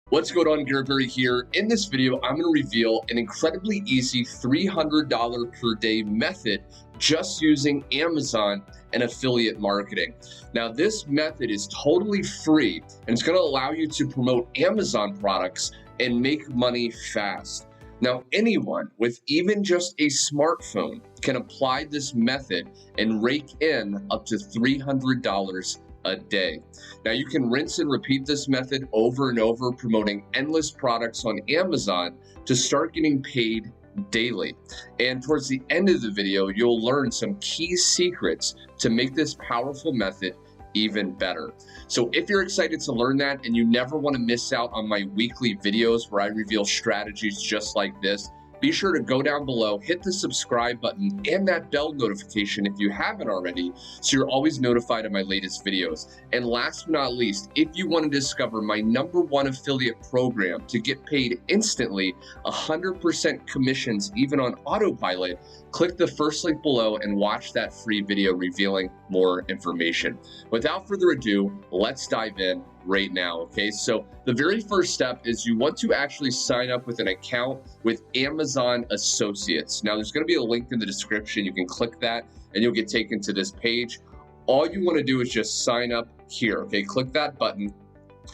What's going on, Garrett here. In this video, I'm going to reveal an incredibly easy $300 per day method just using Amazon and affiliate marketing. Now, this method is totally free and it's going to allow you to promote Amazon products and make money fast. Now, anyone with even just a smartphone can apply this method and rake in up to $300 a day. Now, you can rinse and repeat this method over and over, promoting endless products on Amazon to start getting paid daily. And towards the end of the video, you'll learn some key secrets to make this powerful method even better. So if you're excited to learn that and you never want to miss out on my weekly videos where I reveal strategies just like this, be sure to go down below, hit the subscribe button and that bell notification if you haven't already, so you're always notified of my latest videos. And last but not least, if you want to discover my #1 affiliate program to get paid instantly, 100% commissions even on autopilot, click the first link below and watch that free video revealing more information. Without further ado, let's dive in right now. Okay, so the very first step is you want to actually sign up with an account with Amazon Associates. Now, there's going to be a link in the description. You can click that and you'll get taken to this page. All you want to do is just sign up here. Okay, click that button.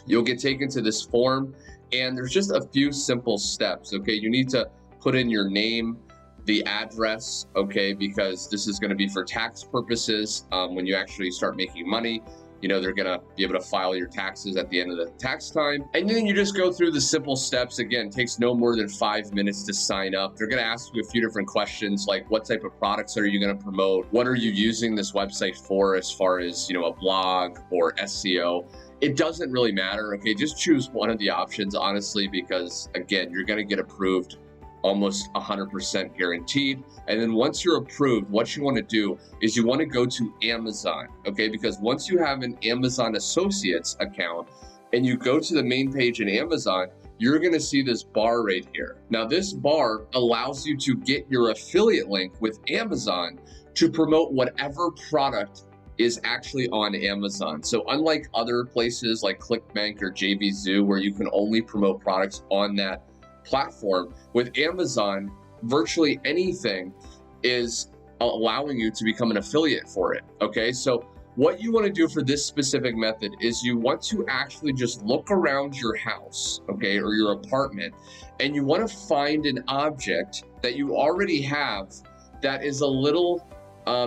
You'll get taken to this form and there's just a few simple steps. Okay, you need to put in your name, the address, okay, because this is going to be for tax purposes. When you actually start making money, you know, they're gonna be able to file your taxes at the end of the tax time. And then you just go through the simple steps. Again, it takes no more than 5 minutes to sign up. They're gonna ask you a few different questions, like what type of products are you gonna promote? What are you using this website for, as far as, you know, a blog or SEO? It doesn't really matter, okay? Just choose one of the options, honestly, because again, you're gonna get approved almost 100% guaranteed. And then once you're approved, what you want to do is you want to go to Amazon, okay? Because once you have an Amazon Associates account and you go to the main page in Amazon, you're going to see this bar right here. Now, this bar allows you to get your affiliate link with Amazon to promote whatever product is actually on Amazon. So unlike other places like ClickBank or JVZoo, where you can only promote products on that platform, with Amazon, virtually anything is allowing you to become an affiliate for it. Okay, so what you want to do for this specific method is you want to actually just look around your house, okay, or your apartment, and you want to find an object that you already have that is a little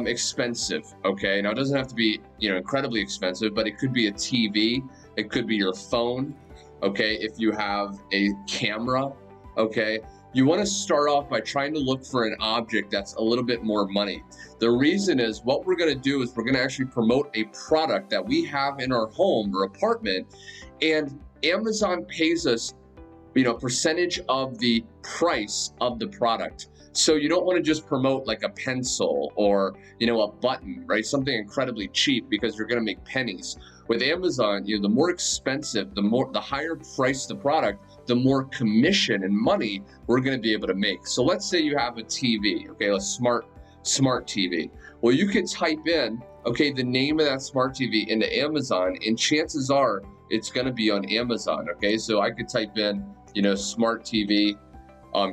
expensive. Okay, now it doesn't have to be, you know, incredibly expensive, but it could be a TV, it could be your phone. Okay, if you have a camera, okay, you want to start off by trying to look for an object that's a little bit more money. The reason is, what we're going to do is we're going to actually promote a product that we have in our home or apartment, and Amazon pays us, you know, percentage of the price of the product. So you don't want to just promote like a pencil or, you know, a button, right? Something incredibly cheap, because you're going to make pennies. With Amazon, you know, the more expensive, the higher price the product, the more commission and money we're going to be able to make. So let's say you have a TV, okay, a smart TV. Well, you could type in, okay, the name of that smart TV into Amazon, and chances are it's going to be on Amazon. Okay, so I could type in, you know, smart TV.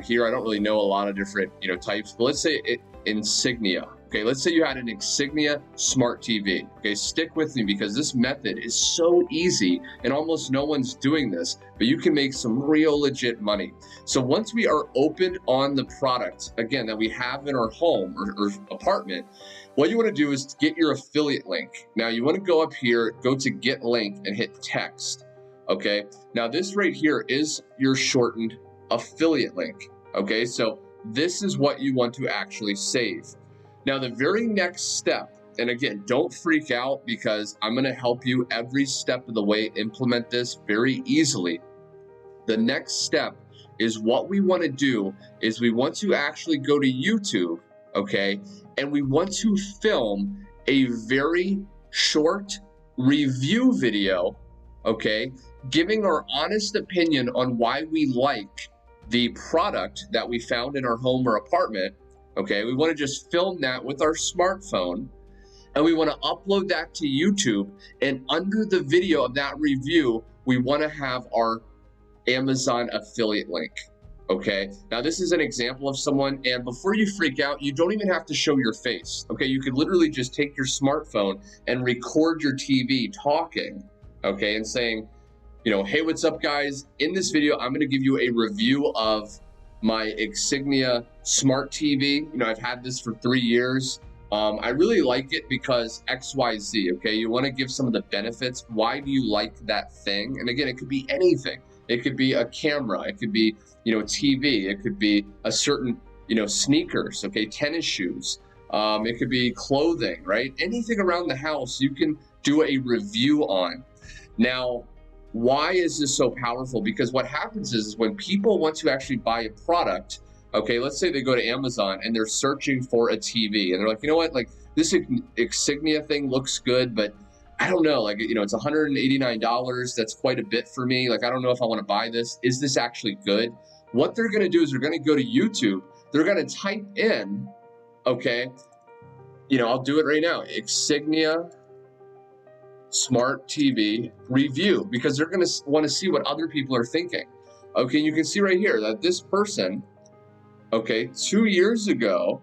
Here, I don't really know a lot of different, you know, types, but let's say Insignia. Okay, let's say you had an Insignia smart TV. Okay, stick with me, because this method is so easy and almost no one's doing this, but you can make some real legit money. So once we are open on the product, again, that we have in our home or apartment, what you want to do is get your affiliate link. Now, you want to go up here, go to get link and hit text. Okay, now this right here is your shortened affiliate link. Okay, so this is what you want to actually save. Now, the very next step, and again, don't freak out, because I'm going to help you every step of the way implement this very easily. The next step is, what we want to do is we want to actually go to YouTube, okay, and we want to film a very short review video, okay, giving our honest opinion on why we like the product that we found in our home or apartment. Okay, we want to just film that with our smartphone, and we want to upload that to YouTube. And under the video of that review, we want to have our Amazon affiliate link. Okay, now this is an example of someone, and before you freak out, you don't even have to show your face. Okay, you could literally just take your smartphone and record your TV talking, okay, and saying, you know, hey, what's up guys? In this video, I'm gonna give you a review of my 𝐇𝐞𝐫 smart TV. You know, I've had this for 3 years. I really like it because XYZ, okay? You wanna give some of the benefits. Why do you like that thing? And again, it could be anything. It could be a camera, it could be, you know, a TV, it could be a certain, you know, sneakers, okay, tennis shoes. It could be clothing, right? Anything around the house you can do a review on. Now, why is this so powerful? Because what happens is when people want to actually buy a product, okay, let's say they go to Amazon and they're searching for a TV and they're like, you know what, like this 𝐇𝐞𝐫 thing looks good, but I don't know, like, you know, it's $189. That's quite a bit for me. Like, I don't know if I want to buy this. Is this actually good? What they're going to do is they're going to go to YouTube. They're going to type in, okay, you know, I'll do it right now, 𝐇𝐞𝐫 smart TV review, because they're going to want to see what other people are thinking. Okay, you can see right here that this person, okay, 2 years ago,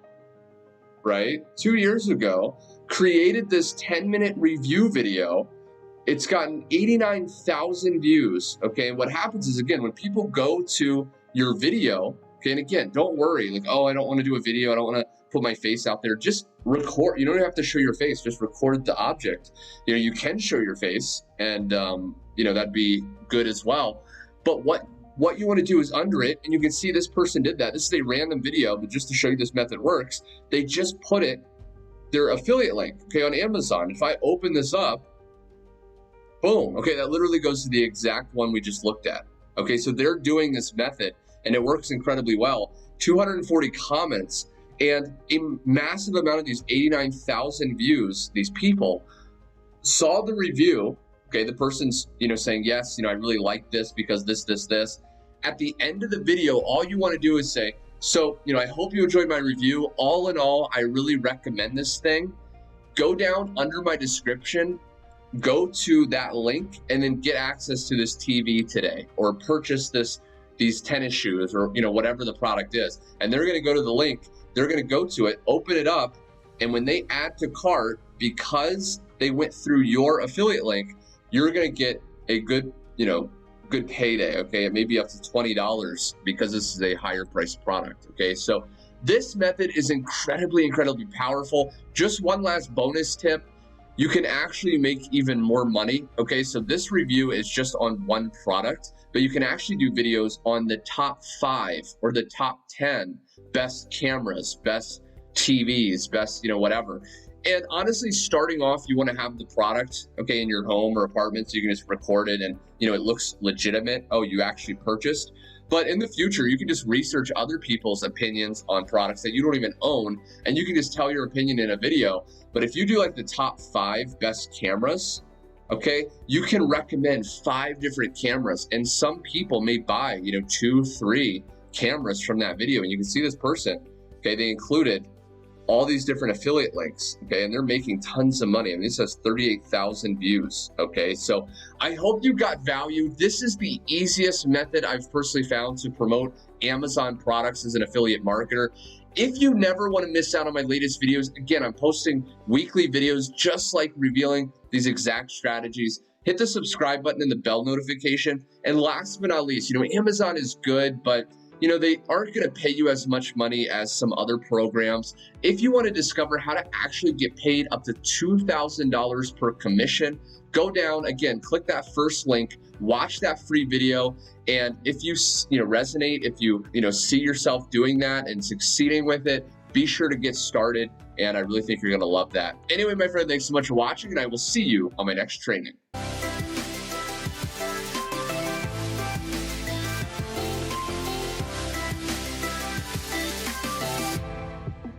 right, 2 years ago, created this 10-minute review video. It's gotten 89,000 views, okay? And what happens is, again, when people go to your video, okay, and again, don't worry, like, oh, I don't want to do a video, I don't want to put my face out there. Just record. You don't have to show your face, just record the object. You know, you can show your face, and you know, that'd be good as well. But what you want to do is under it, and you can see this person did that. This is a random video, but just to show you this method works, they just put it, their affiliate link, okay, on Amazon. If I open this up, boom, okay, that literally goes to the exact one we just looked at. Okay, so they're doing this method and it works incredibly well. 240 comments and a massive amount of these 89,000 views. These people saw the review, okay, the person's, you know, saying, yes, you know, I really like this because this. At the end of the video, all you want to do is say, so, you know, I hope you enjoyed my review. All in all, I really recommend this thing. Go down under my description, go to that link, and then get access to this TV today, or purchase these tennis shoes, or, you know, whatever the product is. And they're going to go to the link, they're going to go to it, open it up, and when they add to cart, because they went through your affiliate link, you're going to get a good, you know, good payday, okay? It may be up to $20 because this is a higher priced product, okay? So this method is incredibly powerful. Just one last bonus tip, you can actually make even more money, okay? So this review is just on one product, but you can actually do videos on the top 5 or the top 10 best cameras, best TVs, best, you know, whatever. And honestly, starting off, you want to have the product, okay, in your home or apartment, so you can just record it and, you know, it looks legitimate. Oh, you actually purchased. But in the future, you can just research other people's opinions on products that you don't even own, and you can just tell your opinion in a video. But if you do like the top 5 best cameras, okay, you can recommend 5 different cameras, and some people may buy, you know, 2, 3 cameras from that video. And you can see this person, okay, they included all these different affiliate links, okay, and they're making tons of money. I mean, this has 38,000 views, okay? So I hope you got value. This is the easiest method I've personally found to promote Amazon products as an affiliate marketer. If you never want to miss out on my latest videos, again, I'm posting weekly videos just like revealing these exact strategies. Hit the subscribe button and the bell notification. And last but not least, you know, Amazon is good, but you know, they aren't going to pay you as much money as some other programs. If you want to discover how to actually get paid up to $2,000 per commission, go down, again, click that first link, watch that free video. And if you resonate, if you see yourself doing that and succeeding with it, be sure to get started. And I really think you're going to love that. Anyway, my friend, thanks so much for watching, and I will see you on my next training.